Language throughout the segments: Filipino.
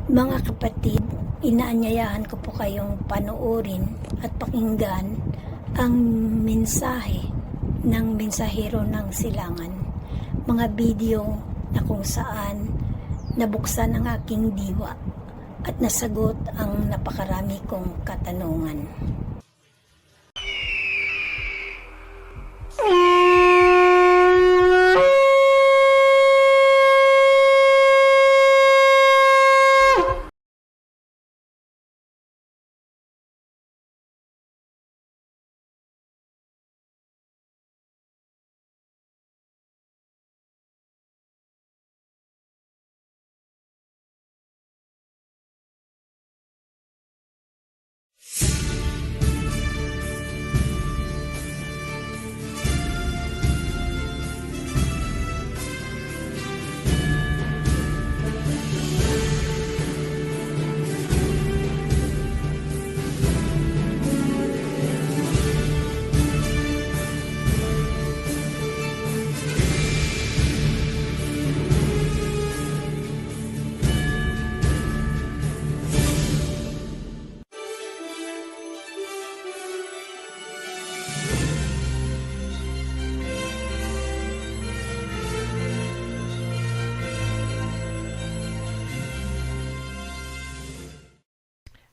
Mga kapatid, inaanyayahan ko po kayong panoorin at pakinggan ang mensahe ng mensahero ng silangan. Mga video na kung saan nabuksan ang aking diwa at nasagot ang napakarami kong katanungan.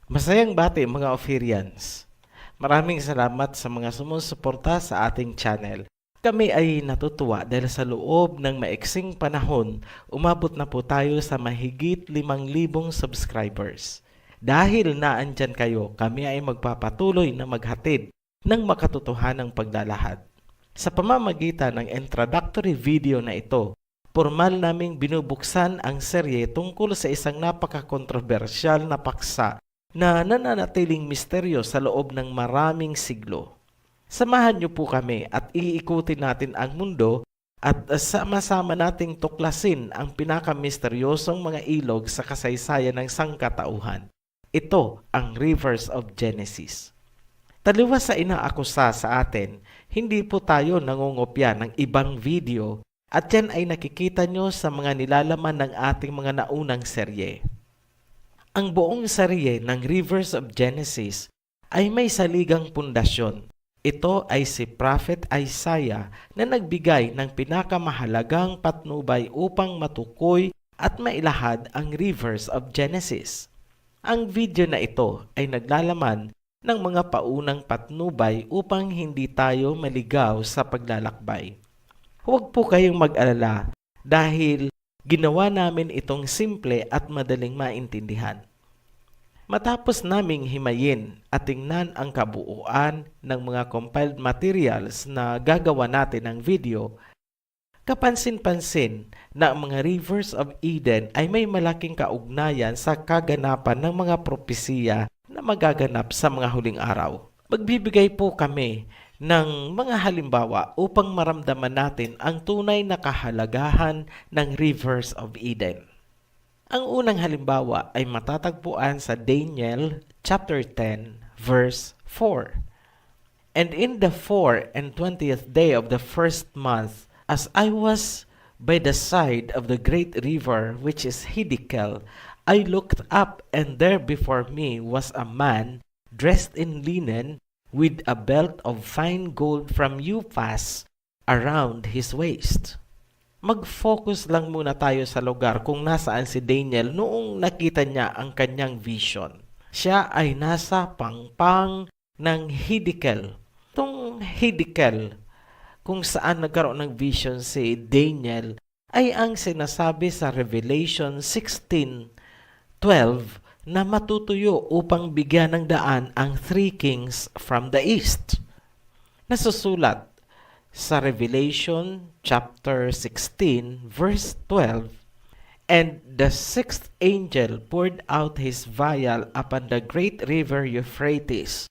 Masayang bati mga Ophirians. Maraming salamat sa mga sumusuporta sa ating channel. Kami ay natutuwa dahil sa loob ng maiksing panahon, umabot na po tayo sa mahigit 5,000 subscribers. Dahil naandyan kayo, kami ay magpapatuloy na maghatid ng makatotohanang paglalahad. Sa pamamagitan ng introductory video na ito, formal naming binubuksan ang serye tungkol sa isang napaka-kontrobersyal na paksa na nananatiling misteryo sa loob ng maraming siglo. Samahan niyo po kami at iikutin natin ang mundo at sama-sama nating tuklasin ang pinakamisteryosong mga ilog sa kasaysayan ng sangkatauhan. Ito ang Rivers of Genesis. Taliwas sa inaakusa sa atin, hindi po tayo nangungopya ng ibang video at yan ay nakikita nyo sa mga nilalaman ng ating mga naunang serye. Ang buong serye ng Rivers of Genesis ay may saligang pundasyon. Ito ay si Prophet Isaiah na nagbigay ng pinakamahalagang patnubay upang matukoy at mailahad ang Rivers of Genesis. Ang video na ito ay naglalaman ng mga paunang patnubay upang hindi tayo maligaw sa paglalakbay. Huwag po kayong mag-alala dahil ginawa namin itong simple at madaling maintindihan. Matapos naming himayin at tingnan ang kabuuan ng mga compiled materials na gagawa natin ng video, kapansin-pansin na ang mga Rivers of Eden ay may malaking kaugnayan sa kaganapan ng mga propesiya na magaganap sa mga huling araw. Magbibigay po kami ng mga halimbawa upang maramdaman natin ang tunay na kahalagahan ng Rivers of Eden. Ang unang halimbawa ay matatagpuan sa Daniel chapter 10 verse 4. And in the 24th day of the first month, as I was by the side of the great river which is Hiddekel, I looked up, and there before me was a man dressed in linen, with a belt of fine gold from Uphaz around his waist. Mag-focus lang muna tayo sa lugar kung nasaan si Daniel noong nakita niya ang kanyang vision. Siya ay nasa pangpang ng Hiddekel. Itong Hiddekel, kung saan nagkaroon ng vision si Daniel, ay ang sinasabi sa Revelation 16:12 na matutuyo upang bigyan ng daan ang three kings from the east. Nasusulat sa Revelation chapter 16 verse 12, and the sixth angel poured out his vial upon the great river Euphrates,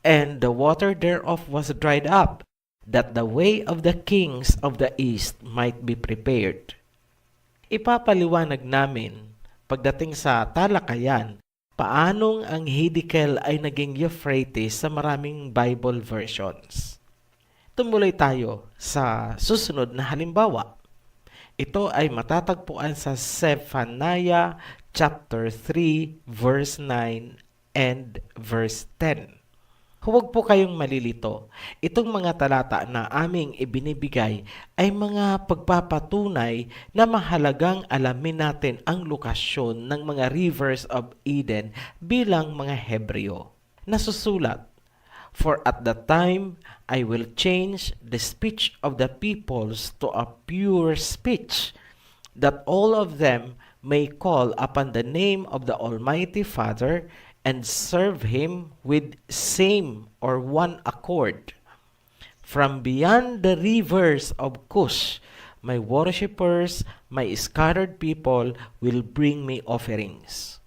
and the water thereof was dried up, that the way of the kings of the east might be prepared. Ipapaliwanag namin pagdating sa talakayan paanong ang Hiddekel ay naging Euphrates sa maraming Bible versions. Tumuloy tayo sa susunod na halimbawa. Ito ay matatagpuan sa Zephaniah chapter 3, verse 9 and verse 10. Huwag po kayong malilito. Itong mga talata na aming ibinibigay ay mga pagpapatunay na mahalagang alamin natin ang lokasyon ng mga rivers of Eden bilang mga Hebreo. Nasusulat, "For at the time I will change the speech of the peoples to a pure speech, that all of them may call upon the name of the Almighty Father and serve Him with same or one accord. From beyond the rivers of Cush, my worshippers, my scattered people will bring me offerings."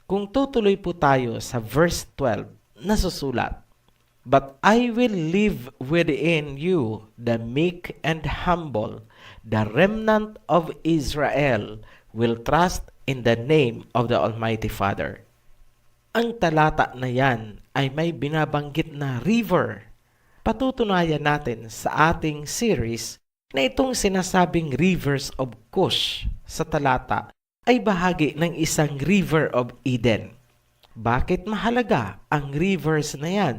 Kung tutuloy po tayo sa verse 12, nasusulat, "But I will live within you, the meek and humble, the remnant of Israel will trust in the name of the Almighty Father." Ang talata na yan ay may binabanggit na river. Patutunayan natin sa ating series na itong sinasabing rivers of Cush sa talata ay bahagi ng isang river of Eden. Bakit mahalaga ang rivers na yan?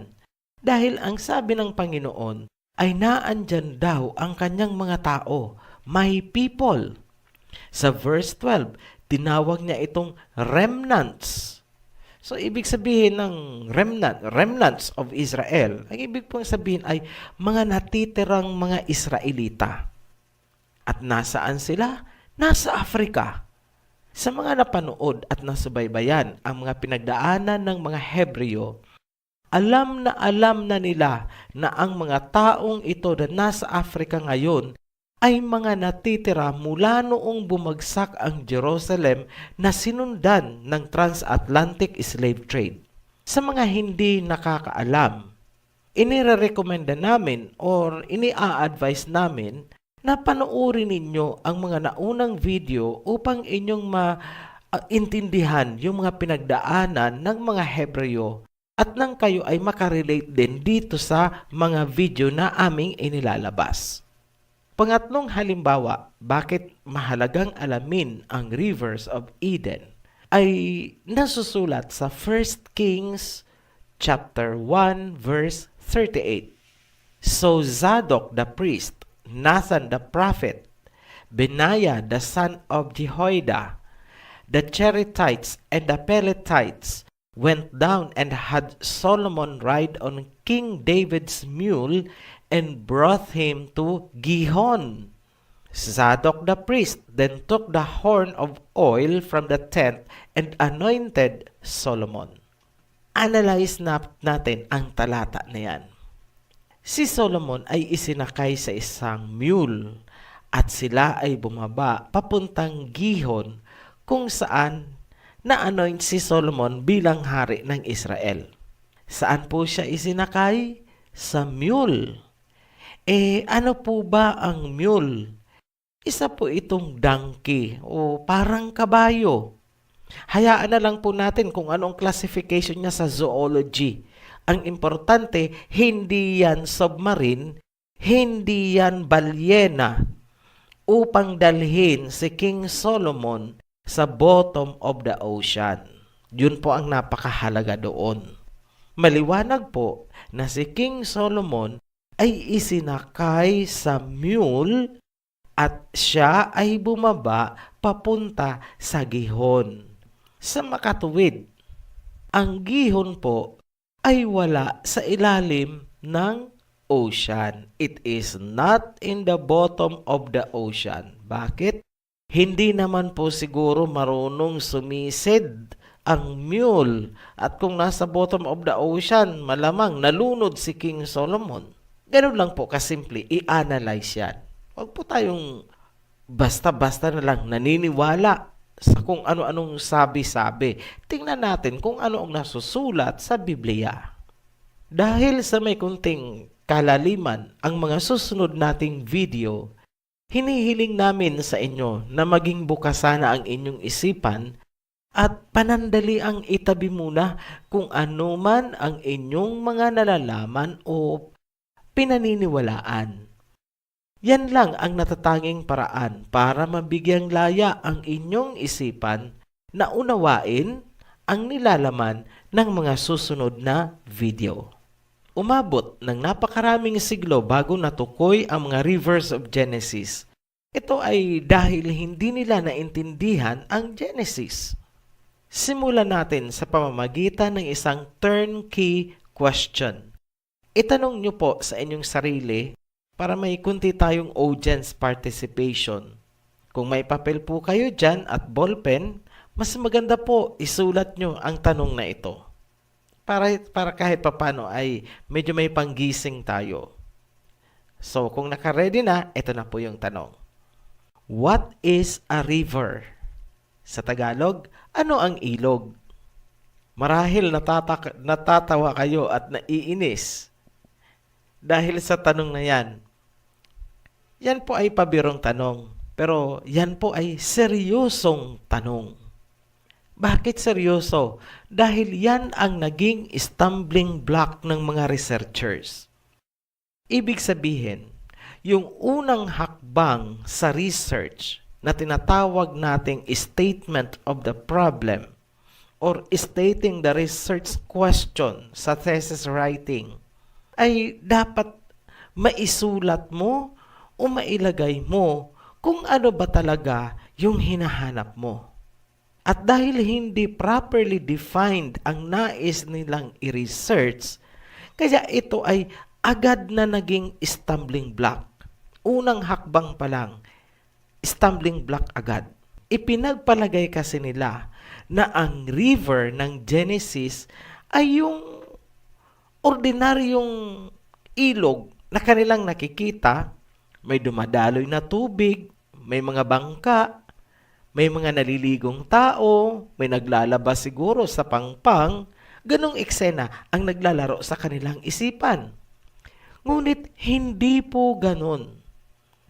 Dahil ang sabi ng Panginoon ay naandyan daw ang kanyang mga tao, my people. Sa verse 12, tinawag niya itong remnants. So, ibig sabihin ng remnants of Israel, ang ibig pong sabihin ay mga natitirang mga Israelita. At nasaan sila? Nasa Africa. Sa mga napanood at nasubaybayan ang mga pinagdaanan ng mga Hebreo, alam na nila na ang mga taong ito na nasa Africa ngayon ay mga natitira mula noong bumagsak ang Jerusalem na sinundan ng transatlantic slave trade. Sa mga hindi nakakaalam, inirekomenda namin or ini-advise namin na panoorin ninyo ang mga naunang video upang inyong maintindihan yung mga pinagdaanan ng mga Hebreo at nang kayo ay makarelate din dito sa mga video na aming inilalabas. Pangatlong halimbawa, bakit mahalagang alamin ang rivers of Eden ay nasusulat sa 1 Kings chapter 1 verse 38. "So Zadok the priest, Nathan the prophet, Benaiah the son of Jehoiada, the Cherethites and the Pelethites went down and had Solomon ride on King David's mule and brought him to Gihon. Zadok the priest then took the horn of oil from the tent and anointed Solomon." Analyze natin ang talata na yan. Si Solomon ay isinakay sa isang mule at sila ay bumaba papuntang Gihon kung saan na-anoint si Solomon bilang hari ng Israel. Saan po siya isinakay? Sa mule. Ano po ba ang mule? Isa po itong donkey o parang kabayo. Hayaan na lang po natin kung anong classification niya sa zoology. Ang importante, hindi yan submarine, hindi yan balyena upang dalhin si King Solomon sa bottom of the ocean. Yun po ang napakahalaga doon. Maliwanag po na si King Solomon ay isinakay sa mule at siya ay bumaba papunta sa Gihon. Sa makatuwid, ang Gihon po ay wala sa ilalim ng ocean. It is not in the bottom of the ocean. Bakit? Hindi naman po siguro marunong sumisid ang mule at kung nasa bottom of the ocean, malamang nalunod si King Solomon. Ganun lang po kasimple, i-analyze yan. Huwag po tayong basta-basta na lang naniniwala sa kung ano-anong sabi-sabi. Tingnan natin kung ano ang nasusulat sa Biblia. Dahil sa may kunting kalaliman ang mga susunod nating video, hinihiling namin sa inyo na maging bukas sana ang inyong isipan at panandali ang itabi muna kung ano man ang inyong mga nalalaman o pinaniniwalaan. Yan lang ang natatanging paraan para mabigyang laya ang inyong isipan na unawain ang nilalaman ng mga susunod na video. Umabot ng napakaraming siglo bago natukoy ang mga rivers of Genesis. Ito ay dahil hindi nila naintindihan ang Genesis. Simulan natin sa pamamagitan ng isang turnkey question. Itanong niyo po sa inyong sarili para may kunti tayong audience participation. Kung may papel po kayo dyan at ballpen, mas maganda po isulat nyo ang tanong na ito. Para kahit papano ay medyo may panggising tayo. So kung naka-ready na, ito na po yung tanong. What is a river? Sa Tagalog, ano ang ilog? Marahil natatawa kayo at naiinis dahil sa tanong na yan. Yan po ay pabirong tanong, pero yan po ay seryosong tanong. Bakit seryoso? Dahil yan ang naging stumbling block ng mga researchers. Ibig sabihin, yung unang hakbang sa research na tinatawag nating statement of the problem or stating the research question sa thesis writing ay dapat maisulat mo o mailagay mo kung ano ba talaga yung hinahanap mo. At dahil hindi properly defined ang nais nilang i-research, kaya ito ay agad na naging stumbling block. Unang hakbang pa lang, stumbling block agad. Ipinagpalagay kasi nila na ang river ng Genesis ay yung ordinaryong ilog na kanilang nakikita. May dumadaloy na tubig, may mga bangka, may mga naliligong tao, may naglalabas siguro sa pangpang. Ganong eksena ang naglalaro sa kanilang isipan. Ngunit hindi po ganon.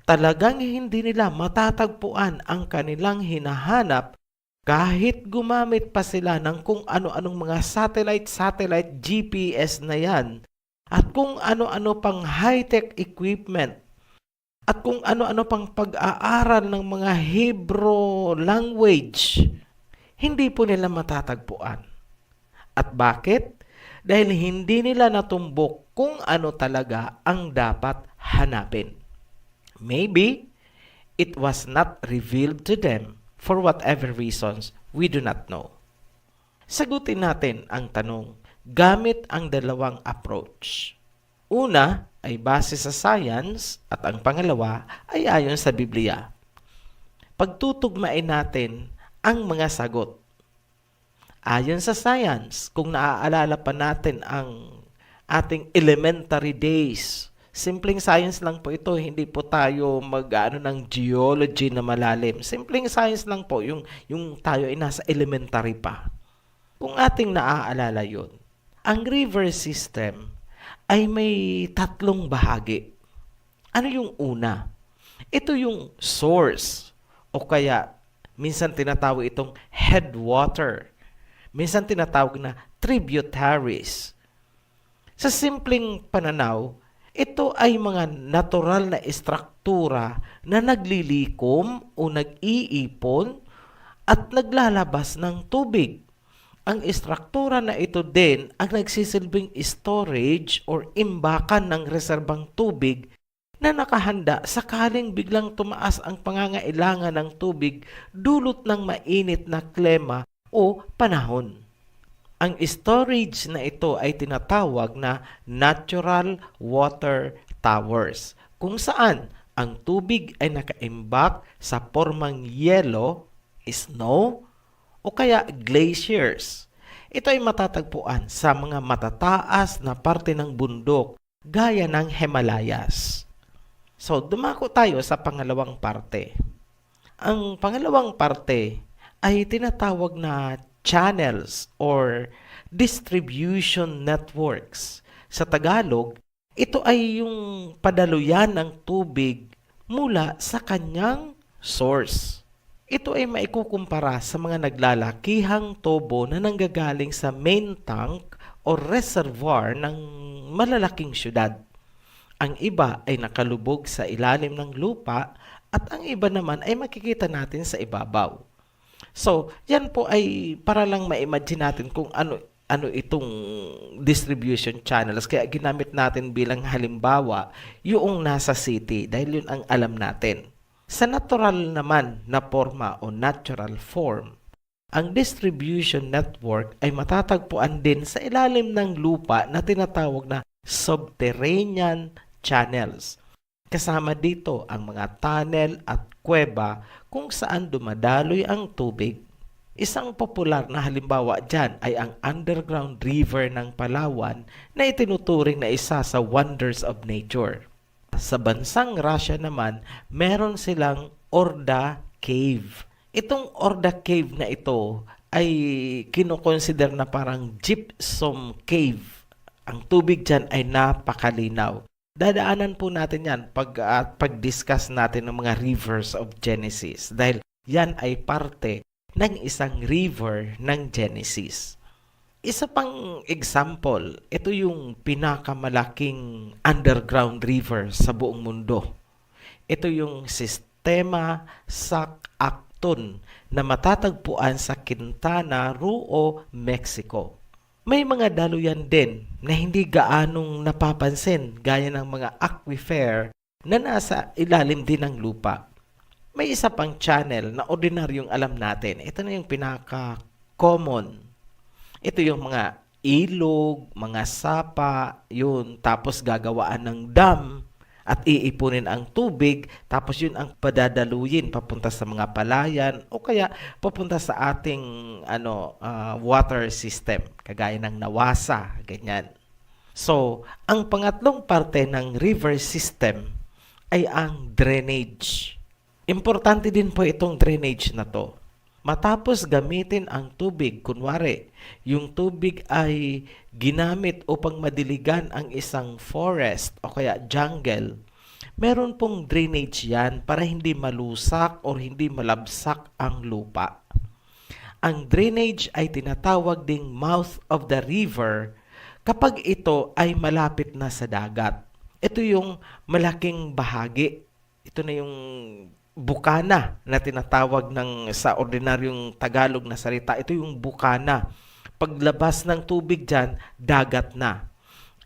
Talagang hindi nila matatagpuan ang kanilang hinahanap kahit gumamit pa sila ng kung ano-anong mga satellite GPS na yan at kung ano-ano pang high-tech equipment at kung ano-ano pang pag-aaral ng mga Hebrew language. Hindi po nila matatagpuan. At bakit? Dahil hindi nila natumbok kung ano talaga ang dapat hanapin. Maybe it was not revealed to them for whatever reasons we do not know. Sagutin natin ang tanong gamit ang dalawang approach. Una ay base sa science at ang pangalawa ay ayon sa Biblia. Pagtutugmain natin ang mga sagot. Ayon sa science, kung naaalala pa natin ang ating elementary days, simpleng science lang po ito, hindi po tayo mag-ano ng geology na malalim. Simpleng science lang po, yung tayo ay nasa elementary pa. Kung ating naaalala yun, ang river system ay may tatlong bahagi. Ano yung una? Ito yung source o kaya minsan tinatawag itong headwater. Minsan tinatawag na tributaries. Sa simpleng pananaw, ito ay mga natural na istruktura na naglilikom o nag-iipon at naglalabas ng tubig. Ang istruktura na ito din ang nagsisilbing storage or imbakan ng reserbang tubig na nakahanda sakaling biglang tumaas ang pangangailangan ng tubig dulot ng mainit na klima o panahon. Ang storage na ito ay tinatawag na natural water towers, kung saan ang tubig ay nakaimbak sa pormang yelo, snow, o kaya glaciers. Ito ay matatagpuan sa mga matataas na parte ng bundok gaya ng Himalayas. So, dumako tayo sa pangalawang parte. Ang pangalawang parte ay tinatawag na channels or distribution networks. Sa Tagalog, ito ay yung padaluyan ng tubig mula sa kanyang source. Ito ay maikukumpara sa mga naglalakihang tubo na nanggagaling sa main tank o reservoir ng malalaking syudad. Ang iba ay nakalubog sa ilalim ng lupa at ang iba naman ay makikita natin sa ibabaw. So, yan po ay para lang ma-imagine natin kung ano itong distribution channels. Kaya ginamit natin bilang halimbawa yung nasa city dahil yun ang alam natin. Sa natural naman na forma o natural form, ang distribution network ay matatagpuan din sa ilalim ng lupa na tinatawag na subterranean channels. Kasama dito ang mga tunnel at kuweba kung saan dumadaloy ang tubig. Isang popular na halimbawa dyan ay ang underground river ng Palawan na itinuturing na isa sa wonders of nature. Sa bansang Russia naman, meron silang Orda Cave. Itong Orda Cave na ito ay kinoconsider na parang gypsum cave. Ang tubig dyan ay napakalinaw. Dadaanan po natin yan pag-discuss natin ng mga rivers of Genesis dahil yan ay parte ng isang river ng Genesis. Isa pang example, ito yung pinakamalaking underground river sa buong mundo. Ito yung sistema Sac-Acton na matatagpuan sa Quintana Roo, Mexico. May mga daluyan din na hindi gaanong napapansin gaya ng mga aquifer na nasa ilalim din ng lupa. May isa pang channel na ordinaryong alam natin. Ito na yung pinaka-common. Ito yung mga ilog, mga sapa, yun. Tapos gagawaan ng dam at iipunin ang tubig. Tapos yun ang padadaluyin papunta sa mga palayan o kaya papunta sa ating water system. Kagaya ng Nawasa, ganyan. So, ang pangatlong parte ng river system ay ang drainage. Importante din po itong drainage na to. Matapos gamitin ang tubig, kunwari, yung tubig ay ginamit upang madiligan ang isang forest o kaya jungle, meron pong drainage yan para hindi malusak o hindi malabsak ang lupa. Ang drainage ay tinatawag ding mouth of the river kapag ito ay malapit na sa dagat. Ito yung malaking bahagi. Ito na yung bukana na tinatawag sa ordinaryong Tagalog na salita. Ito yung bukana. Paglabas ng tubig dyan, dagat na.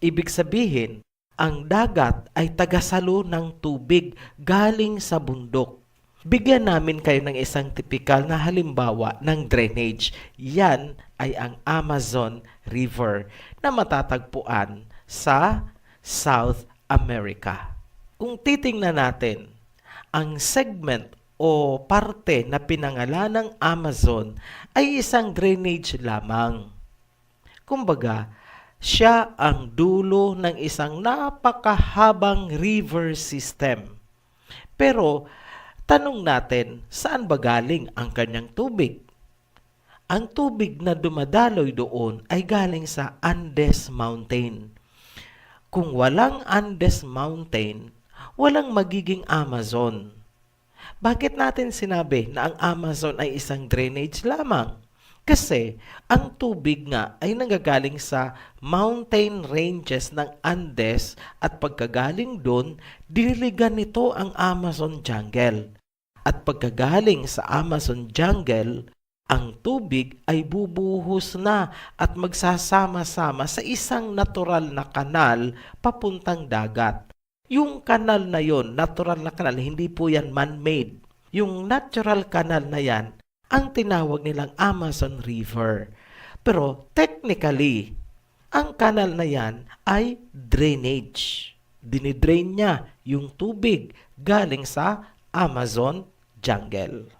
Ibig sabihin, ang dagat ay tagasalo ng tubig galing sa bundok. Bigyan namin kayo ng isang tipikal na halimbawa ng drainage. Yan ay ang Amazon River na matatagpuan sa South America. Kung titingnan natin, ang segment o parte na pinangalan ng Amazon ay isang drainage lamang. Kumbaga, siya ang dulo ng isang napakahabang river system. Pero, tanong natin, saan ba galing ang kanyang tubig? Ang tubig na dumadaloy doon ay galing sa Andes Mountain. Kung walang Andes Mountain, walang magiging Amazon. Bakit natin sinabi na ang Amazon ay isang drainage lamang? Kasi ang tubig nga ay nanggagaling sa mountain ranges ng Andes at pagkagaling doon, diniligan nito ang Amazon jungle. At pagkagaling sa Amazon jungle, ang tubig ay bubuhos na at magsasama-sama sa isang natural na kanal papuntang dagat. Yung kanal na yon, natural na kanal, hindi po yan man-made. Yung natural kanal na yan, ang tinawag nilang Amazon River. Pero technically, ang kanal na yan ay drainage. Dinidrain niya yung tubig galing sa Amazon jungle.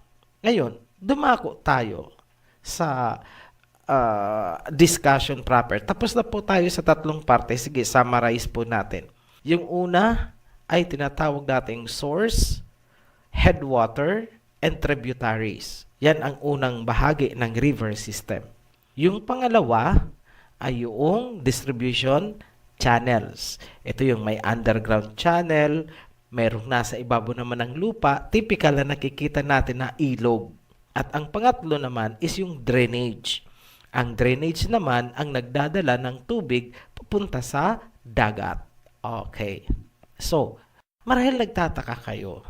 Ngayon, dumako tayo sa discussion proper. Tapos na po tayo sa tatlong parte. Sige, summarize po natin. Yung una ay tinatawag nating source, headwater, and tributaries. Yan ang unang bahagi ng river system. Yung pangalawa ay yung distribution channels. Ito yung may underground channel, mayroong nasa ibabaw naman ng lupa, typical na nakikita natin na ilog. At ang pangatlo naman is yung drainage. Ang drainage naman ang nagdadala ng tubig papunta sa dagat. Okay. So, marahil nagtataka kayo,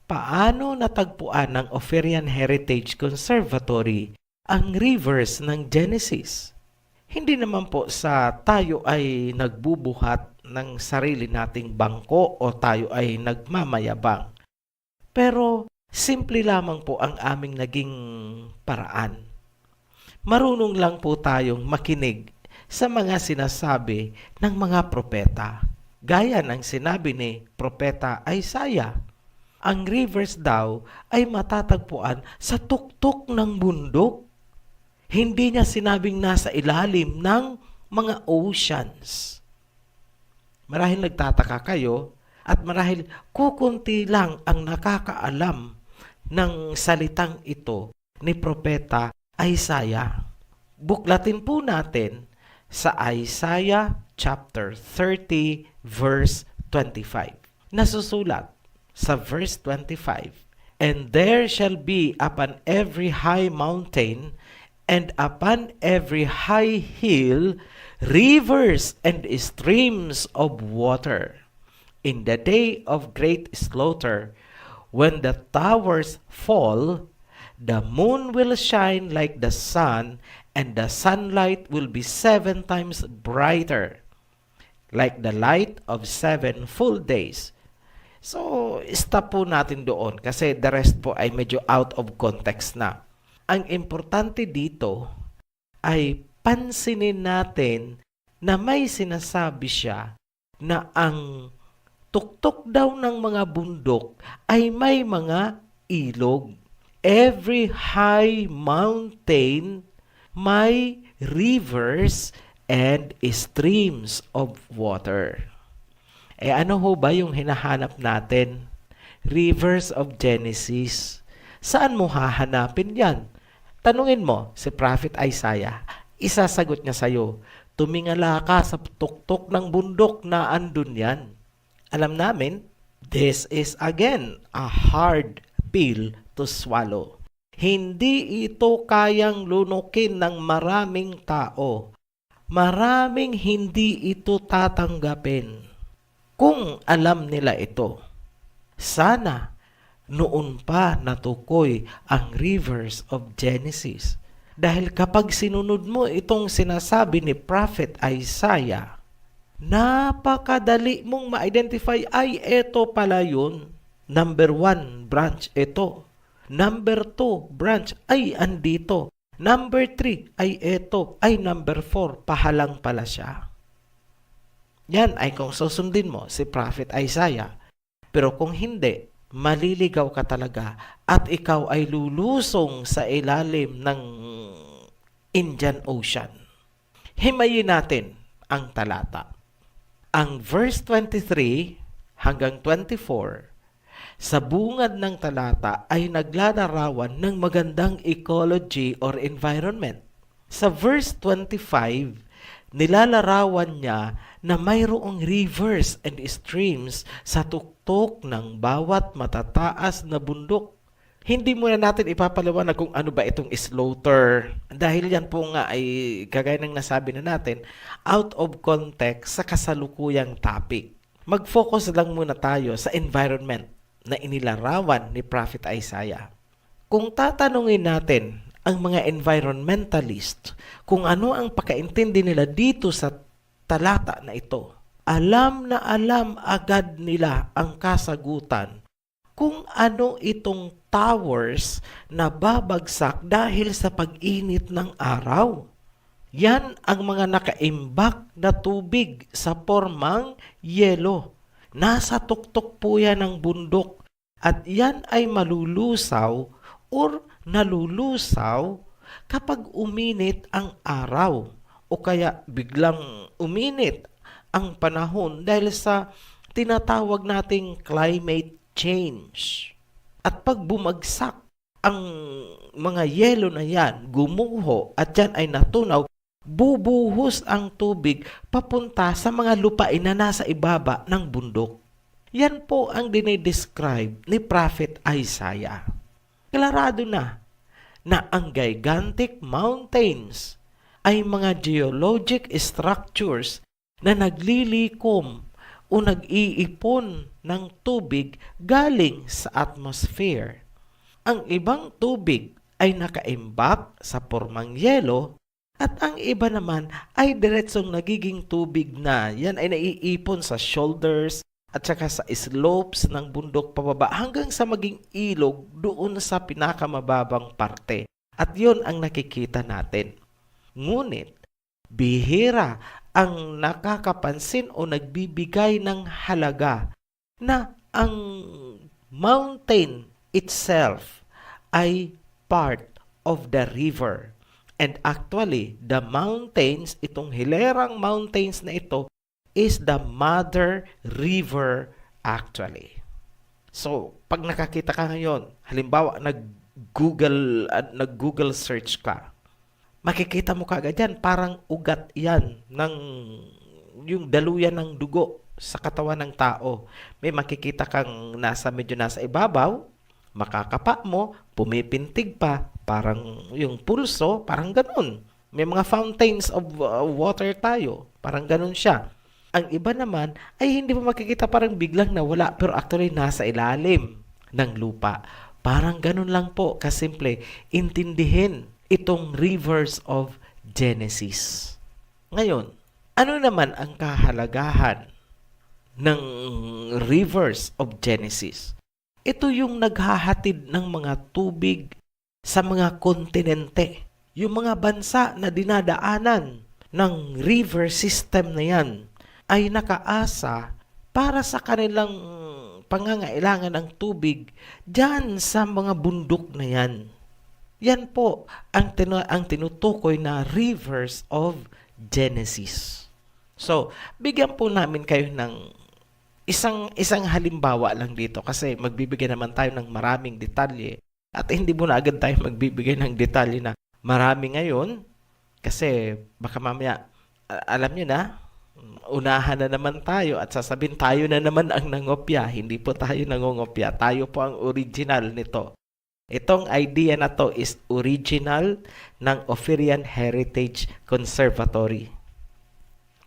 paano natagpuan ng Ophirian Heritage Conservatory ang rivers ng Genesis? Hindi naman po sa tayo ay nagbubuhat ng sarili nating bangko o tayo ay nagmamayabang. Pero simple lamang po ang aming naging paraan. Marunong lang po tayong makinig sa mga sinasabi ng mga propeta. Gaya ng sinabi ni Propeta Isaiah, ang rivers daw ay matatagpuan sa tuktok ng bundok. Hindi niya sinabing nasa ilalim ng mga oceans. Marahil nagtataka kayo at marahil kukunti lang ang nakakaalam ng salitang ito ni Propeta Isaiah. Buklatin po natin sa Isaiah chapter 30 verse 25. Nasusulat sa verse 25, "And there shall be upon every high mountain and upon every high hill rivers and streams of water. In the day of great slaughter, when the towers fall, the moon will shine like the sun, and the sunlight will be 7 times brighter, like the light of 7 full days." So, stop po natin doon kasi the rest po ay medyo out of context na. Ang importante dito ay pansinin natin na may sinasabi siya na ang tuktok daw ng mga bundok ay may mga ilog. Every high mountain may rivers and streams of water. Ano ho ba yung hinahanap natin? Rivers of Genesis. Saan mo hahanapin yan? Tanungin mo si Prophet Isaiah. Isasagot niya sa'yo, tumingala ka sa tuktok ng bundok na andun yan. Alam namin, this is again a hard pill to swallow. Hindi ito kayang lunukin ng maraming tao. Maraming hindi ito tatanggapin. Kung alam nila ito, sana noon pa natukoy ang rivers of Genesis. Dahil kapag sinunod mo itong sinasabi ni Prophet Isaiah, napakadali mong ma-identify, ay eto pala yun. Number 1 branch ito. Number 2 branch ay andito. Number 3 ay eto. Ay number 4, pahalang pala siya. Yan ay kung susundin mo si Prophet Isaiah. Pero kung hindi, maliligaw ka talaga at ikaw ay lulusong sa ilalim ng Indian Ocean. Himayin natin ang talata. Ang verse 23 hanggang 24 sa bungad ng talata ay naglalarawan ng magandang ecology or environment. Sa verse 25, nilalarawan niya na mayroong rivers and streams sa tuktok ng bawat matataas na bundok. Hindi muna natin ipapaliwanag kung ano ba itong slaughter. Dahil yan po nga ay, kagaya ng nasabi na natin, out of context sa kasalukuyang topic. Mag-focus lang muna tayo sa environment na inilarawan ni Prophet Isaiah. Kung tatanungin natin ang mga environmentalist kung ano ang pakaintindi nila dito sa talata na ito, alam na alam agad nila ang kasagutan kung ano itong towers na babagsak dahil sa pag-init ng araw. Yan ang mga nakaimbak na tubig sa pormang yelo. Nasa tuktok po yan ng bundok at yan ay malulusaw or nalulusaw kapag uminit ang araw o kaya biglang uminit ang panahon dahil sa tinatawag nating climate change. At pag bumagsak ang mga yelo na yan, gumuho at yan ay natunaw, bubuhos ang tubig papunta sa mga lupain na nasa ibaba ng bundok. Yan po ang dinidescribe ni Prophet Isaiah. Klarado na ang gigantic mountains ay mga geologic structures na naglilikom o nag-iipon ng tubig galing sa atmosphere. Ang ibang tubig ay nakaimbak sa pormang yelo at ang iba naman ay diretsong nagiging tubig na. Yan ay naiipon sa shoulders at saka sa slopes ng bundok pababa hanggang sa maging ilog doon sa pinakamababang parte. At yun ang nakikita natin. Ngunit, bihira ang nakakapansin o nagbibigay ng halaga na ang mountain itself ay part of the river. And actually, the mountains, itong hilerang mountains na ito, is the mother river actually. So, pag nakakita ka ngayon, halimbawa nag-Google search ka, makikita mo kaagad yan, parang ugat yan ng yung daluyan ng dugo sa katawan ng tao. May makikita kang medyo nasa ibabaw, makakapa mo, pumipintig pa, parang yung pulso, parang ganun. May mga fountains of water tayo, parang ganun siya. Ang iba naman ay hindi mo makikita, parang biglang nawala, pero actually nasa ilalim ng lupa. Parang ganun lang po, kasimple, intindihin itong rivers of Genesis. Ngayon, ano naman ang kahalagahan ng rivers of Genesis? Ito yung naghahatid ng mga tubig sa mga kontinente. Yung mga bansa na dinadaanan ng river system na yan ay nakaasa para sa kanilang pangangailangan ng tubig dyan sa mga bundok na yan. Yan po ang tinutukoy na rivers of Genesis. So, bigyan po namin kayo ng isang halimbawa lang dito kasi magbibigay naman tayo ng maraming detalye at hindi mo na agad tayo magbibigay ng detalye na marami ngayon kasi baka mamaya alam nyo na, unahan na naman tayo at sasabihin tayo na naman ang nangopya. Hindi po tayo nangongopya. Tayo po ang original nito. Itong idea na to is original ng Ophirian Heritage Conservatory.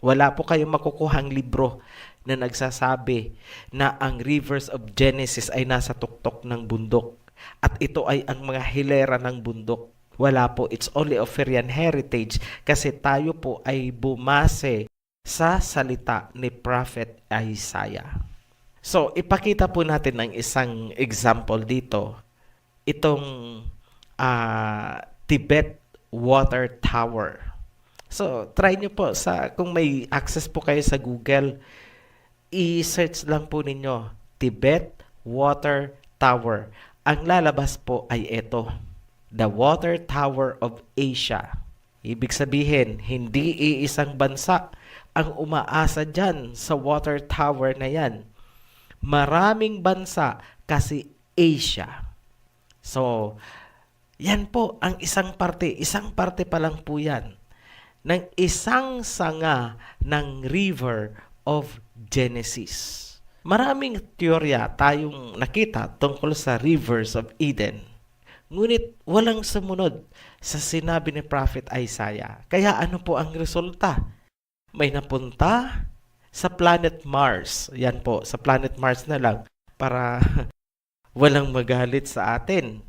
Wala po kayong makukuhang libro na nagsasabi na ang rivers of Genesis ay nasa tuktok ng bundok at ito ay ang mga hilera ng bundok. Wala po, it's only Ophirian Heritage kasi tayo po ay bumase sa salita ni Prophet Isaiah. So, ipakita po natin ng isang example dito. Itong Tibet Water Tower. So, try nyo po kung may access po kayo sa Google, i-search lang po ninyo, Tibet Water Tower. Ang lalabas po ay ito, the Water Tower of Asia. Ibig sabihin, hindi iisang bansa ang umaasa dyan sa water tower na yan. Maraming bansa kasi Asia. So, yan po ang isang parte pa lang po yan ng isang sanga ng river of Genesis. Maraming teorya tayong nakita tungkol sa rivers of Eden. Ngunit walang sumunod sa sinabi ni Prophet Isaiah. Kaya ano po ang resulta? May napunta sa planet Mars. Yan po, sa planet Mars na lang para walang magalit sa atin.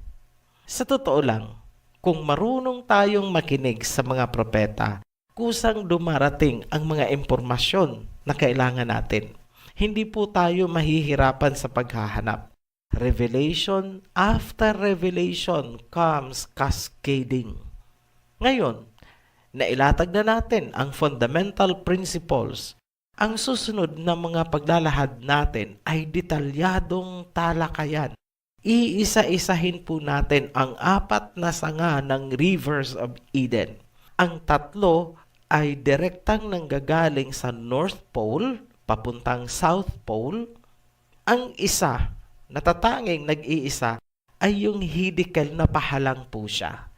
Sa totoo lang, kung marunong tayong makinig sa mga propeta, kusang dumarating ang mga impormasyon na kailangan natin. Hindi po tayo mahihirapan sa paghahanap. Revelation after revelation comes cascading. Ngayon, nailatag na natin ang fundamental principles. Ang susunod na mga paglalahad natin ay detalyadong talakayan. Iisa-isahin po natin ang 4 na sanga ng rivers of Eden. Ang 3 ay direktang nanggagaling sa North Pole papuntang South Pole. Ang isa, natatanging nag-iisa, ay yung hidikal na pahalang po siya.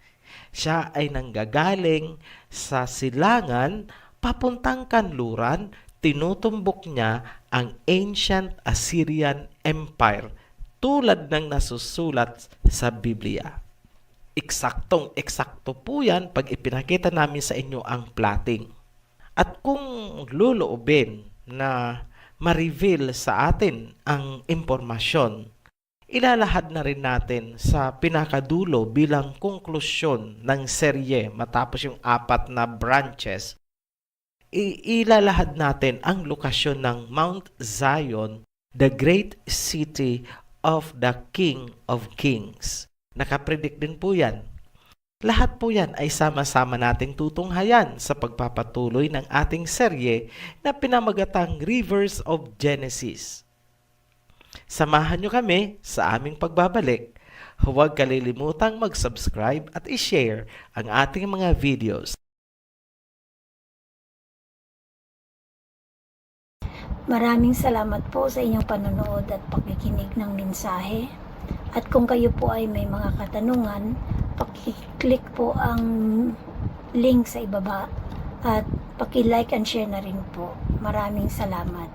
Siya ay nanggagaling sa silangan papuntang kanluran, tinutumbok niya ang ancient Assyrian Empire tulad ng nasusulat sa Biblia. Eksaktong-eksakto po yan pag ipinakita namin sa inyo ang plotting. At kung luluobin na ma-reveal sa atin ang impormasyon, ilalahad na rin natin sa pinakadulo bilang konklusyon ng serye matapos yung 4 na branches. Ilalahad natin ang lokasyon ng Mount Zion, the great city of the King of Kings. Nakapredict din po yan. Lahat po yan ay sama-sama nating tutunghayan sa pagpapatuloy ng ating serye na pinamagatang Rivers of Genesis. Samahan nyo kami sa aming pagbabalik. Huwag kalilimutang mag-subscribe at i-share ang ating mga videos. Maraming salamat po sa inyong panonood at pakikinig ng mensahe. At kung kayo po ay may mga katanungan, paki-click po ang link sa ibaba at paki-like and share na rin po. Maraming salamat.